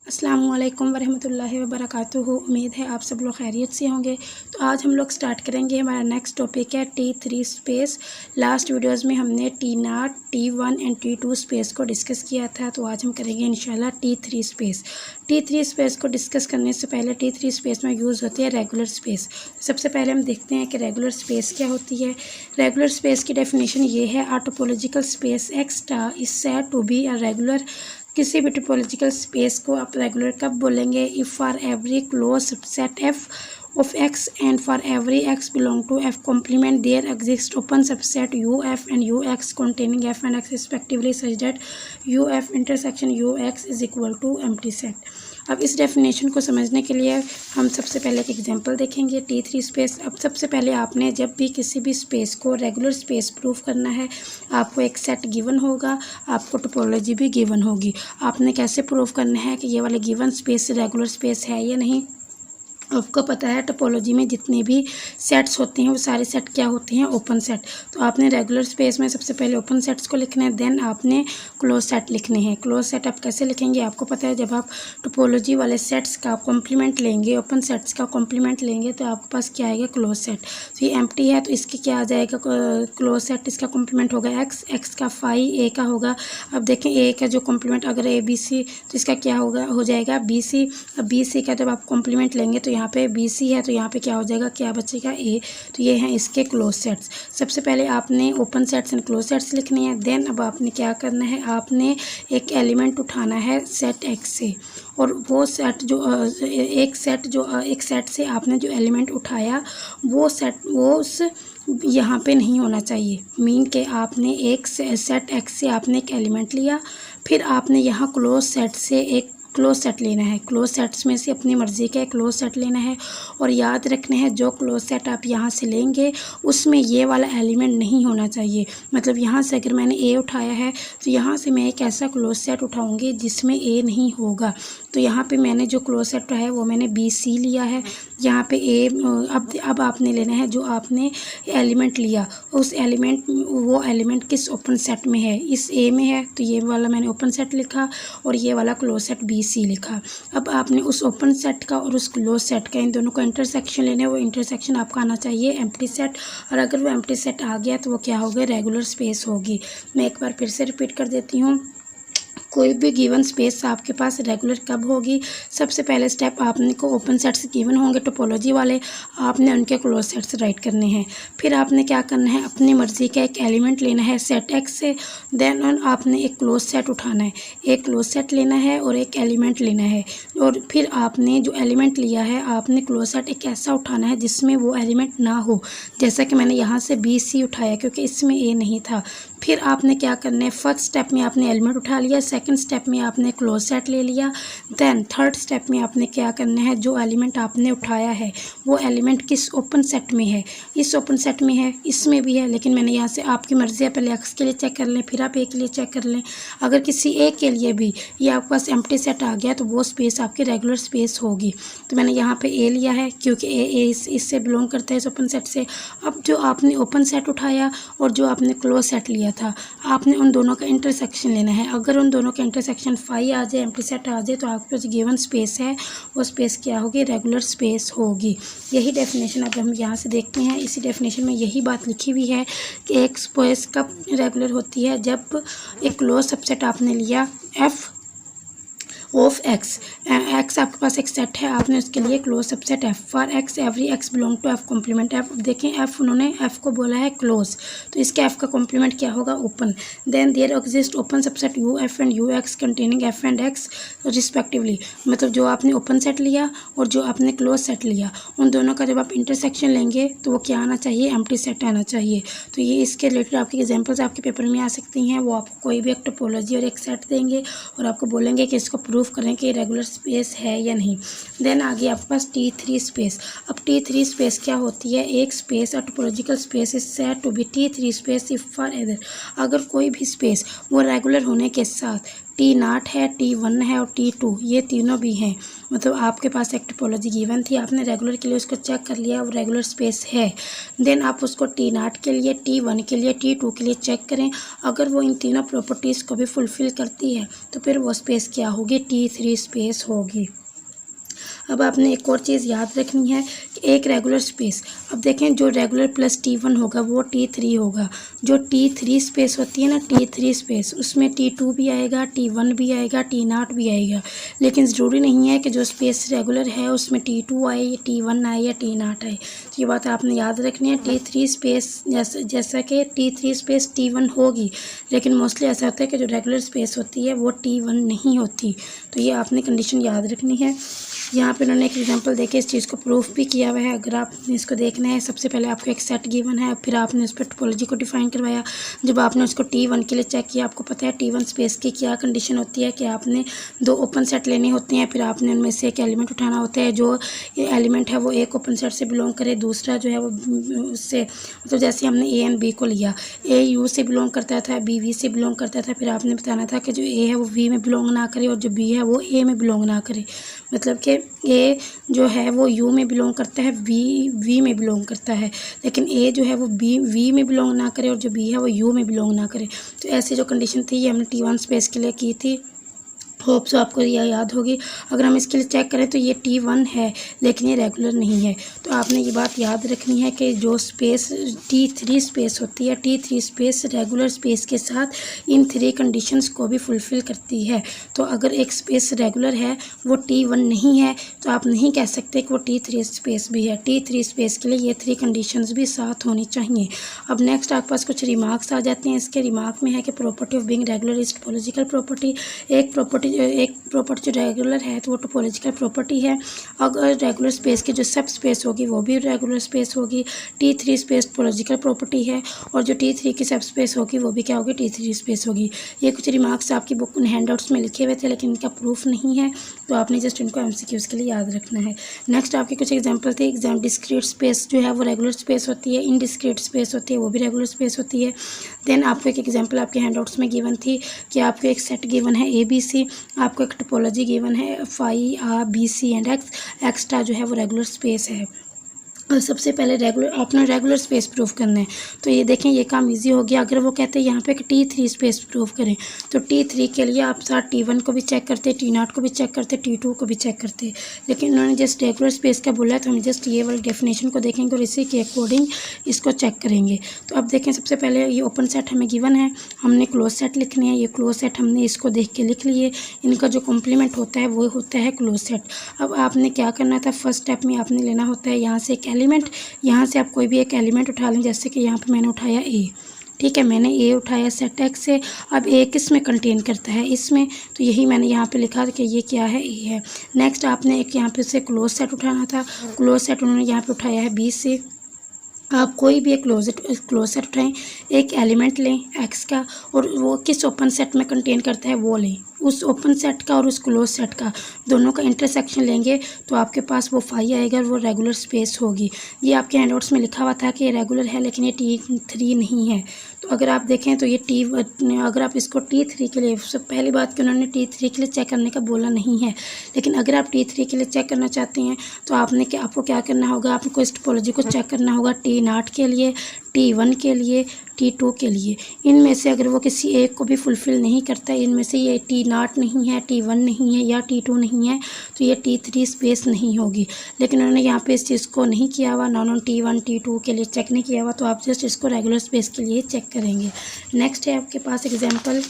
अस्सलामुअलैकुम वरहमतुल्लाहि वबरकातुहू। उम्मीद है आप सब लोग खैरियत से होंगे। तो आज हम लोग स्टार्ट करेंगे। हमारा नेक्स्ट टॉपिक है T3 स्पेस। लास्ट वीडियोस में हमने T0, T1 and T2 space को डिस्कस किया था। तो आज हम करेंगे इंशाल्लाह T3 स्पेस। T3 स्पेस को डिस्कस करने से पहले T3 स्पेस में यूज़ होती है रेगुलर स्पेस। सबसे पहले हम देखते हैं कि रेगुलर स्पेस क्या होती है। रेगुलर स्पेस की डेफिनेशन ये है, a topological space X star is said to be a regular. किसी भी टोपोलॉजिकल स्पेस को आप रेगुलर कब बोलेंगे? If for every close subset F of x and for every x belong to f complement there exists open subset uf and ux containing f and x respectively such that uf intersection ux is equal to empty set। अब इस definition को समझने के लिए हम सबसे पहले एक एग्जांपल देखेंगे T3 स्पेस। अब सबसे पहले आपने जब भी किसी भी स्पेस को रेगुलर स्पेस प्रूफ करना है, आपको एक सेट गिवन होगा, आपको टोपोलॉजी भी गिवन होगी। आपने कैसे प्रूफ करना है कि ये वाले गिवन स्पेस रेगुलर स्पेस है या नहीं। आपको पता है टोपोलॉजी में जितने भी सेट्स होते हैं वो सारे सेट क्या होते हैं? Open set. तो आपने रेगुलर स्पेस में सबसे पहले ओपन सेट्स को लिखना है, देन आपने क्लोज सेट लिखने हैं। क्लोज सेट आप कैसे लिखेंगे? आपको पता है जब आप टोपोलॉजी वाले सेट्स का कॉम्प्लीमेंट लेंगे, ओपन सेट्स का कॉम्प्लीमेंट लेंगे तो आपके पास क्या आएगा? Close set. तो ये एम्प्टी है तो इसके क्या आ जाएगा? Close set. इसका कॉम्प्लीमेंट होगा एक्स, एक्स का फाई ए का होगा। अब देखें ए का जो कॉम्प्लीमेंट अगर ए बी सी तो इसका क्या होगा? हो जाएगा बी सी। अब बी सी का जब आप कॉम्प्लीमेंट लेंगे तो यहाँ पे बी सी है तो यहाँ पे क्या हो जाएगा? क्या बचेगा? ए। तो ये हैं इसके क्लोज सेट्स। सबसे पहले आपने open sets and close sets लिखने हैं। देन अब आपने क्या करना है? आपने एक एलिमेंट उठाना है सेट एक्स से, और वो सेट जो एक सेट से आपने जो एलिमेंट उठाया वो सेट वो उस यहाँ पे नहीं होना चाहिए। मीन के आपने एक सेट एक्स से आपने एक एलिमेंट लिया, फिर आपने यहाँ क्लोज सेट से एक क्लोज सेट लेना है। क्लोज सेट्स में से अपनी मर्ज़ी का एक क्लोज सेट लेना है, और याद रखना है जो क्लोज सेट आप यहाँ से लेंगे उसमें ये वाला एलिमेंट नहीं होना चाहिए। मतलब यहाँ से अगर मैंने ए उठाया है तो यहाँ से मैं एक ऐसा क्लोज सेट उठाऊँगी जिसमें ए नहीं होगा। तो यहाँ पे मैंने जो क्लोज सेट उठाया है वो मैंने बी सी लिया है। यहाँ पे ए अब आपने लेना है जो आपने एलिमेंट लिया उस वो एलिमेंट किस ओपन सेट में है? इस ए में है तो ये वाला मैंने ओपन सेट लिखा, और ये वाला क्लोज सेट बी सी लिखा। अब आपने उस ओपन सेट का और उस क्लोज सेट का इन दोनों का इंटरसेक्शन लेना है। वो इंटरसेक्शन आपका आना चाहिए एम्प्टी सेट, और अगर वो एम्प्टी सेट आ गया तो वो क्या होगा? रेगुलर स्पेस होगी। मैं एक बार फिर से रिपीट कर देती हूँ। कोई भी गिवन स्पेस आपके पास रेगुलर कब होगी? सबसे पहले स्टेप आपने को ओपन सेट्स गिवन होंगे टोपोलॉजी वाले, आपने उनके क्लोज सेट्स राइट करने हैं। फिर आपने क्या करना है? अपनी मर्ज़ी का एक एलिमेंट लेना है सेट एक्स से, देन आपने एक क्लोज सेट उठाना है। एक क्लोज सेट लेना है और एक एलिमेंट लेना है, और फिर आपने जो एलिमेंट लिया है आपने क्लोज सेट एक ऐसा उठाना है जिसमें वो एलिमेंट ना हो। जैसा कि मैंने यहाँ से बी सी उठाया क्योंकि इसमें ए नहीं था। फिर आपने क्या करना है? फर्स्ट स्टेप में आपने एलिमेंट उठा लिया, सेकंड स्टेप में आपने क्लोज सेट ले लिया, देन थर्ड स्टेप में आपने क्या करना है? जो एलिमेंट आपने उठाया है वो एलिमेंट किस ओपन सेट में है? इस ओपन सेट में है, इसमें भी है, लेकिन मैंने यहाँ से आपकी मर्ज़ी है, पहले एक्स के लिए चेक कर लें फिर आप ए के लिए चेक कर लें। अगर किसी ए के लिए भी ये आपके पास एम्प्टी सेट आ गया तो वो स्पेस आपकी रेगुलर स्पेस होगी। तो मैंने यहाँ पे ए लिया है क्योंकि ए इससे बिलोंग करता है इस ओपन सेट से। अब जो आपने ओपन सेट उठाया और जो आपने क्लोज सेट लिया था, आपने उन दोनों का इंटरसेक्शन लेना है। अगर उन दोनों का इंटरसेक्शन फाई आ जाए, एम्प्टी सेट आ जाए, तो आपके पास गिवन स्पेस है वो स्पेस क्या होगी? रेगुलर स्पेस होगी। यही डेफिनेशन अब हम यहाँ से देखते हैं। इसी डेफिनेशन में यही बात लिखी हुई है कि एक स्पेस कब रेगुलर होती है? जब एक क्लोज सबसेट आपने लिया एफ ऑफ एक्स। एक्स आपके पास एक सेट है, आपने उसके लिए close subset F for X every X belong to F complement F. देखें एफ उन्होंने एफ को बोला है क्लोज, तो इसके एफ का कॉम्प्लीमेंट क्या होगा? Open. Then there exist open subset U F and U X containing F and X respectively. मतलब जो आपने ओपन सेट लिया और जो आपने क्लोज सेट लिया उन दोनों का जब आप इंटरसेक्शन लेंगे तो वो क्या आना चाहिए? एम्प्टी सेट आना चाहिए। तो ये इसके रिलेटेड आपकी एग्जाम्पल्स आपके पेपर में आ सकती हैं। वो आपको कोई भी एक टोपोलॉजी और एक सेट देंगे और आपको बोलेंगे कि इसको प्रूफ करें कि रेगुलर स्पेस है या नहीं। देन आगे आपके पास T3 स्पेस। अब T3 स्पेस क्या होती है? एक स्पेस और topological space is said to be T3 space if for other. अगर कोई भी स्पेस वो रेगुलर होने के साथ टी नाट है, T1 है और T2, ये तीनों भी हैं। मतलब आपके पास एक टोपोलॉजी गिवन थी, आपने रेगुलर के लिए उसको चेक कर लिया, वो रेगुलर स्पेस है। देन आप उसको टी नाट के लिए, T1 के लिए, T2 के लिए चेक करें। अगर वो इन तीनों प्रॉपर्टीज़ को भी फुलफ़िल करती है तो फिर वो स्पेस क्या होगी, T3 स्पेस होगी। अब आपने एक और चीज़ याद रखनी है कि एक रेगुलर स्पेस, अब देखें जो रेगुलर प्लस T1 होगा वो T3 होगा। जो T3 स्पेस होती है ना, T3 स्पेस, उसमें T2 भी आएगा, T1 भी आएगा, T0 भी आएगा। लेकिन ज़रूरी नहीं है कि जो स्पेस रेगुलर है उसमें T2 आए, T1 आए या T0 आए। तो ये बात आपने याद रखनी है। T3 स्पेस जैसा कि T3 स्पेस T1 होगी, लेकिन मोस्टली ऐसा होता है कि जो रेगुलर स्पेस होती है वो T1 नहीं होती। तो ये आपने कंडीशन याद रखनी है। यहाँ पे उन्होंने एक एग्जांपल देके इस चीज़ को प्रूफ भी किया हुआ है। अगर आपने इसको देखना है, सबसे पहले आपको एक सेट गिवन है, फिर आपने उस पर टोपोलॉजी को डिफाइन करवाया। जब आपने उसको T1 के लिए चेक किया, आपको पता है T1 स्पेस की क्या कंडीशन होती है कि आपने 2 ओपन सेट लेने होते हैं, फिर आपने उनमें से एक एलिमेंट उठाना होता है। जो एलिमेंट है वो एक ओपन सेट से बिलोंग करे, दूसरा जो है वो उससे, मतलब जैसे हमने A एंड B को लिया, A U से बिलोंग करता था, B V से बिलोंग करता था। फिर आपने बताना था कि जो A है वो V में बिलोंग ना करे और जो B है वो A में बिलोंग ना करे। मतलब कि A जो है वो U में बिलोंग करता है, V में बिलोंग करता है, लेकिन A जो है वो V में बिलोंग ना करे और जो B है वो U में बिलोंग ना करे। तो ऐसी जो कंडीशन थी ये हमने T1 स्पेस के लिए की थी। होप सो आपको यह याद होगी। अगर हम इसके लिए चेक करें तो ये T1 है, लेकिन ये रेगुलर नहीं है। तो आपने ये बात याद रखनी है कि जो स्पेस T3 स्पेस होती है, T3 स्पेस रेगुलर स्पेस के साथ इन 3 कंडीशंस को भी फुलफ़िल करती है। तो अगर एक स्पेस रेगुलर है, वो T1 नहीं है, तो आप नहीं कह सकते कि वो T3 स्पेस भी है। T3 स्पेस के लिए ये 3 कंडीशंस भी साथ होनी चाहिए। अब नेक्स्ट आपके पास कुछ रिमार्क्स आ जाते हैं। इसके रिमार्क में है कि property of being regular is topological property. एक प्रॉपर्टी जो रेगुलर है तो वो टोपोलॉजिकल प्रॉपर्टी है। अगर रेगुलर स्पेस की जो सब स्पेस होगी वो भी रेगुलर स्पेस होगी। T3 स्पेस टोपोलॉजिकल प्रॉपर्टी है और जो T3 की सब स्पेस होगी वो भी क्या होगी, T3 स्पेस होगी। ये कुछ रिमार्क्स आपकी बुक हैंडआउट्स में लिखे हुए थे, लेकिन इनका प्रूफ नहीं है, तो आपने जस्ट इनको MCQs के लिए याद रखना है। नेक्स्ट आपके कुछ एग्जाम्पल थे। डिस्क्रीट स्पेस जो है वो रेगुलर स्पेस होती है, इनडिस्क्रीट स्पेस होती है वो भी रेगुलर स्पेस होती है। देन आपको एक एग्जाम्पल आपके हैंडआउट्स में गिवन थी कि आपको एक सेट गिवन है ABC, आपको एक टोपोलॉजी गिवन है phi R B C and extra जो है वो रेगुलर स्पेस है। और सबसे पहले अपना रेगुलर स्पेस प्रूफ करना है। तो ये देखें, ये काम इजी हो गया। अगर वो कहते हैं यहाँ पे कि T3 स्पेस प्रूफ करें, तो T3 के लिए आप साथ T1 को भी चेक करते, T0 को भी चेक करते, T2 को भी चेक करते, लेकिन उन्होंने जस्ट रेगुलर स्पेस का बोला है, तो हम जस्ट ये वाली डेफिनेशन को देखेंगे और इसी के अकॉर्डिंग इसको चेक करेंगे। तो अब देखें, सबसे पहले ये ओपन सेट हमें गिवन है, हमने क्लोज सेट लिखने हैं। ये क्लोज सेट हमने इसको देख के लिख लिए, इनका जो कॉम्प्लीमेंट होता है वो होता है क्लोज सेट। अब आपने क्या करना था, फर्स्ट स्टेप में आपने लेना होता है यहाँ से एक एलिमेंट, यहाँ से आप कोई भी एक एलिमेंट उठा लें। जैसे कि यहाँ पे मैंने उठाया A, ठीक है, मैंने A उठाया सेट X से। अब A किस में कंटेन करता है, इसमें, तो यही मैंने यहाँ पे लिखा कि ये क्या है, A है। नेक्स्ट आपने एक यहाँ पे से क्लोज सेट उठाना था। क्लोज सेट उन्होंने यहाँ पे उठाया है B से। आप कोई भी एक क्लोज सेट उठाएं, एक एलिमेंट लें X का, और वो किस ओपन सेट में कंटेन करता है वो लें। उस ओपन सेट का और उस क्लोज सेट का दोनों का इंटरसेक्शन लेंगे तो आपके पास वो फाई आएगा और वो रेगुलर स्पेस होगी। ये आपके हैंडआउट्स में लिखा हुआ था कि ये रेगुलर है, लेकिन ये T3 नहीं है। तो अगर आप देखें तो ये अगर आप इसको T3 के लिए, सब पहली बात कि उन्होंने T3 के लिए चेक करने का बोला नहीं है, लेकिन अगर आप T3 के लिए चेक करना चाहते हैं तो आपको क्या करना होगा, आपको इस टोपोलॉजी को चेक करना होगा T0 के लिए, T1 के लिए, T2 के लिए। इनमें से अगर वो किसी एक को भी फुलफ़िल नहीं करता है, इनमें से ये T0 नहीं है, T1 नहीं है या T2 नहीं है, तो ये T3 स्पेस नहीं होगी। लेकिन उन्होंने यहाँ पे इस चीज़ को नहीं किया हुआ, नॉन T1 T2 के लिए चेक नहीं किया हुआ, तो आप जस्ट इसको रेगुलर स्पेस के लिए चेक करेंगे। नेक्स्ट है आपके पास example,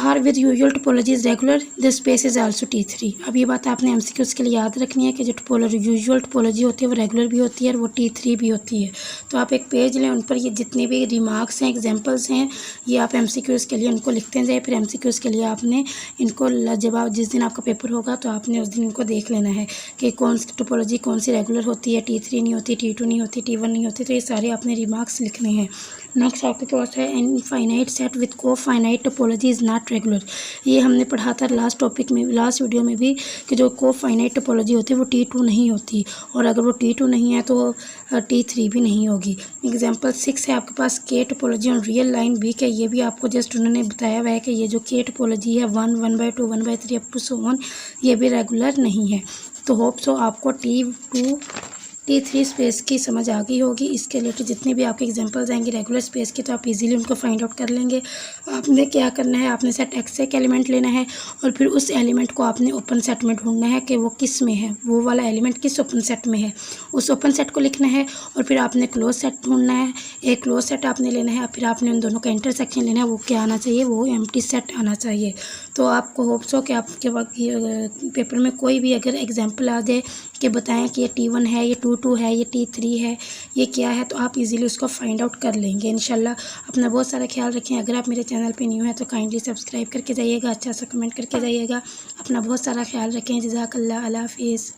R with usual topology is regular, the space is also T3। अब ये बात आपने MCQs के लिए याद रखनी है कि जो यूजुअल टोपोलॉजी होती है वो रेगुलर भी होती है और वो T3 भी होती है। तो आप एक पेज लें, उन पर ये जितने भी रिमार्क्स हैं, एग्जांपल्स हैं, ये आप MCQs के लिए उनको लिखते जाए। फिर MCQs के लिए आपने इनको जब जिस दिन आपका पेपर होगा तो आपने उस दिन इनको देख लेना है कि कौन सी टोपोलॉजी कौन सी रेगुलर होती है, T3 नहीं होती, T2 नहीं होती, T1 नहीं होती। तो ये सारे आपने रिमार्क्स लिखने हैं। नेक्स्ट आपके पास है infinite set with cofinite topology is not regular. ये हमने पढ़ा था लास्ट टॉपिक में, लास्ट वीडियो में भी, कि जो कोफाइनाइट टोपोलॉजी होती है वो T2 नहीं होती, और अगर वो T2 नहीं है तो T3 भी नहीं होगी। एग्जाम्पल 6 है आपके पास K topology on real line weak है। ये भी आपको जस्ट उन्होंने बताया हुआ है कि ये जो के टोपोलॉजी है 1, 1/2, 1/3 अप टू सो ऑन, ये भी रेगुलर नहीं है। तो होप सो आपको T2 T3 स्पेस की समझ आ गई होगी। इसके रिलेटेड जितने भी आपके एग्जांपल्स आएंगे रेगुलर स्पेस के, तो आप इजीली उनको फाइंड आउट कर लेंगे। आपने क्या करना है, आपने सेट एक्स से एक एलिमेंट लेना है और फिर उस एलिमेंट को आपने ओपन सेट में ढूंढना है कि वो किस में है, वो वाला एलिमेंट किस ओपन सेट में है, उस ओपन सेट को लिखना है। और फिर आपने क्लोज सेट ढूंढना है, एक क्लोज सेट आपने लेना है, फिर आपने उन दोनों का इंटरसेक्शन लेना है। वो क्या आना चाहिए, वो एम्प्टी सेट आना चाहिए। तो आपको होप्स हो कि आपके पेपर में कोई भी अगर एग्जाम्पल आ जाए कि बताएं कि ये T1 है, ये T2 है, ये T3 है, ये क्या है, तो आप इजीली उसको फाइंड आउट कर लेंगे इंशाल्लाह। अपना बहुत सारा ख्याल रखें। अगर आप मेरे चैनल पे न्यू हैं तो काइंडली सब्सक्राइब करके जाइएगा, अच्छा सा कमेंट करके जाइएगा। अपना बहुत सारा ख्याल रखें। जज़ाकल्लाह, अल्लाह हाफिज़।